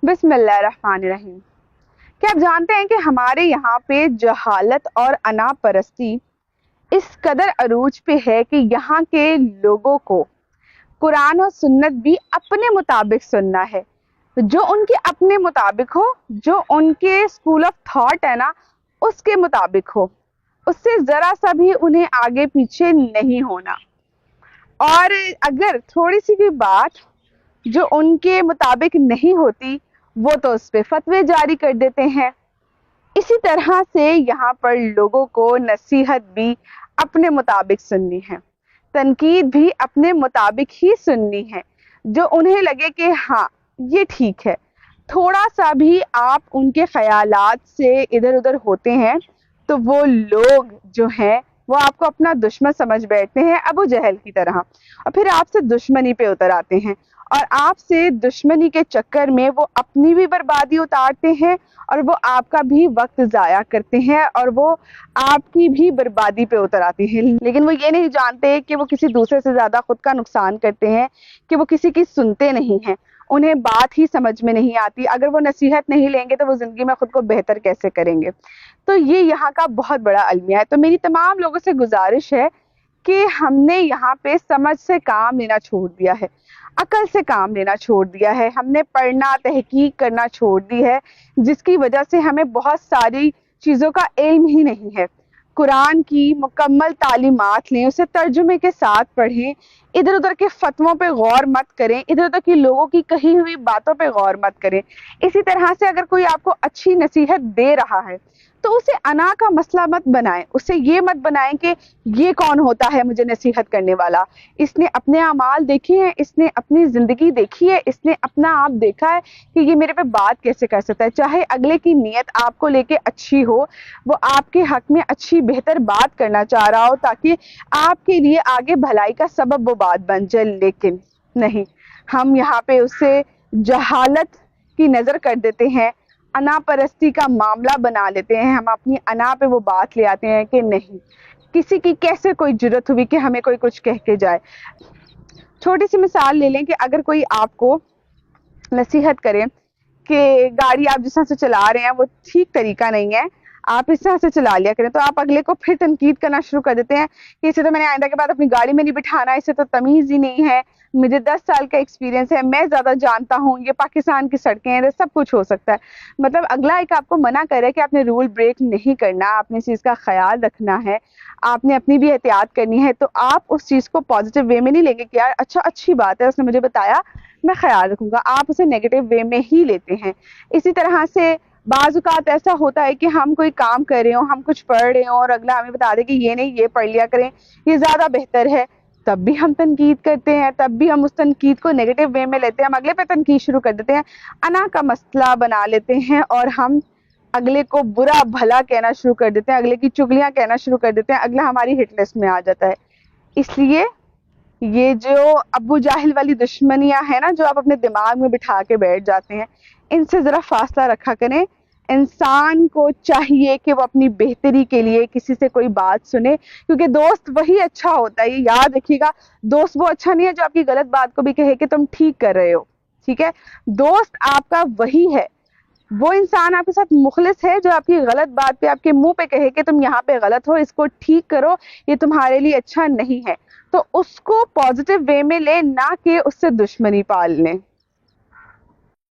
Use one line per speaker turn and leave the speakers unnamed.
बिस्मिल्लाहिर्रहमानिर्रहीम। क्या आप जानते हैं कि हमारे यहाँ पे जहालत और अना परस्ती इस कदर अरूज पे है कि यहाँ के लोगों को कुरान और सुन्नत भी अपने मुताबिक सुनना है, जो उनके अपने मुताबिक हो, जो उनके स्कूल ऑफ थॉट है ना उसके मुताबिक हो, उससे ज़रा सा भी उन्हें आगे पीछे नहीं होना। और अगर थोड़ी सी भी बात जो उनके मुताबिक नहीं होती वो तो उस पर फतवे जारी कर देते हैं। इसी तरह से यहाँ पर लोगों को नसीहत भी अपने मुताबिक सुननी है, तनकीद भी अपने मुताबिक ही सुननी है, जो उन्हें लगे कि हाँ ये ठीक है। थोड़ा सा भी आप उनके ख्यालात से इधर उधर होते हैं तो वो लोग जो हैं वो आपको अपना दुश्मन समझ बैठते हैं, अबू जहल की तरह, और फिर आपसे दुश्मनी पे उतर आते हैं और आपसे दुश्मनी के चक्कर में वो अपनी भी बर्बादी उतारते हैं और वो आपका भी वक्त ज़ाया करते हैं और वो आपकी भी बर्बादी पे उतर आते हैं। लेकिन वो ये नहीं जानते कि वो किसी दूसरे से ज़्यादा खुद का नुकसान करते हैं, कि वो किसी की सुनते नहीं हैं। उन्हें बात ही समझ में नहीं आती। अगर वो नसीहत नहीं लेंगे तो वो ज़िंदगी में खुद को बेहतर कैसे करेंगे। तो ये यहाँ का बहुत बड़ा अलमिया है। तो मेरी तमाम लोगों से गुजारिश है कि हमने यहाँ पे समझ से काम लेना छोड़ दिया है, अकल से काम लेना छोड़ दिया है, हमने पढ़ना तहकीक करना छोड़ दी है, जिसकी वजह से हमें बहुत सारी चीज़ों का इल्म ही नहीं है। कुरान की मुकम्मल तालीमात लें, उसे तर्जुमे के साथ पढ़ें, इधर उधर के फतवों पे गौर मत करें, इधर उधर के लोगों की कही हुई बातों पे गौर मत करें। इसी तरह से अगर कोई आपको अच्छी नसीहत दे रहा है तो उसे अना का मसला मत बनाएं, उसे ये मत बनाएं कि ये कौन होता है मुझे नसीहत करने वाला, इसने अपने अमाल देखे हैं, इसने अपनी ज़िंदगी देखी है, इसने अपना आप देखा है कि ये मेरे पे बात कैसे कर सकता है। चाहे अगले की नीयत आपको लेके अच्छी हो, वो आपके हक में अच्छी बेहतर बात करना चाह रहा हो ताकि आपके लिए आगे भलाई का सबब वो बात बन जाए, लेकिन नहीं, हम यहाँ पे उसे जहालत की नज़र कर देते हैं, अना परस्ती का मामला बना लेते हैं। हम अपनी अना पे वो बात ले आते हैं कि नहीं, किसी की कैसे कोई जुर्रत हुई कि हमें कोई कुछ कह के जाए। छोटी सी मिसाल ले लें कि अगर कोई आपको नसीहत करे कि गाड़ी आप जिस तरह से चला रहे हैं वो ठीक तरीका नहीं है, आप इस तरह से चला लिया करें, तो आप अगले को फिर तनकीद करना शुरू कर देते हैं कि इसे तो मैंने आइंदा के बाद अपनी गाड़ी में नहीं बिठाना, इसे तो तमीज़ ही नहीं है, मुझे 10 साल का एक्सपीरियंस है, मैं ज़्यादा जानता हूँ, ये पाकिस्तान की सड़कें हैं, सब कुछ हो सकता है। मतलब अगला एक आपको मना कर रहा है कि आपने रूल ब्रेक नहीं करना, आपने इस चीज़ का ख्याल रखना है, आपने अपनी भी एहतियात करनी है, तो आप उस चीज़ को पॉजिटिव वे में नहीं लेंगे कि यार अच्छा अच्छी बात है, उसने मुझे बताया, मैं ख्याल रखूंगा। आप उसे नेगेटिव वे में ही लेते हैं। इसी तरह से बाज़ औक़ात ऐसा होता है कि हम कोई काम कर रहे हो, हम कुछ पढ़ रहे हो और अगला हमें बता दे कि ये नहीं, ये पढ़ लिया करें, ये ज़्यादा बेहतर है, तब भी हम तनकीद करते हैं, तब भी हम उस तनकीद को नेगेटिव वे में लेते हैं, हम अगले पे तनकीद शुरू कर देते हैं, अना का मसला बना लेते हैं और हम अगले को बुरा भला कहना शुरू कर देते हैं, अगले की चुगलियाँ कहना शुरू कर देते हैं, अगला हमारी हिट लिस्ट में आ जाता है। इसलिए ये जो अबू जाहिल वाली दुश्मनियाँ हैं ना, जो आप अपने दिमाग में बिठा के बैठ जाते हैं, इनसे ज़रा फासला रखा करें। इंसान को चाहिए कि वो अपनी बेहतरी के लिए किसी से कोई बात सुने, क्योंकि दोस्त वही अच्छा होता है। ये याद रखिएगा, दोस्त वो अच्छा नहीं है जो आपकी गलत बात को भी कहे कि तुम ठीक कर रहे हो, ठीक है। दोस्त आपका वही है, वो इंसान आपके साथ मुखलिस है जो आपकी गलत बात पे आपके मुंह पे कहे कि तुम यहाँ पे गलत हो, इसको ठीक करो, ये तुम्हारे लिए अच्छा नहीं है। तो उसको पॉजिटिव वे में ले, ना कि उससे दुश्मनी पाल लें।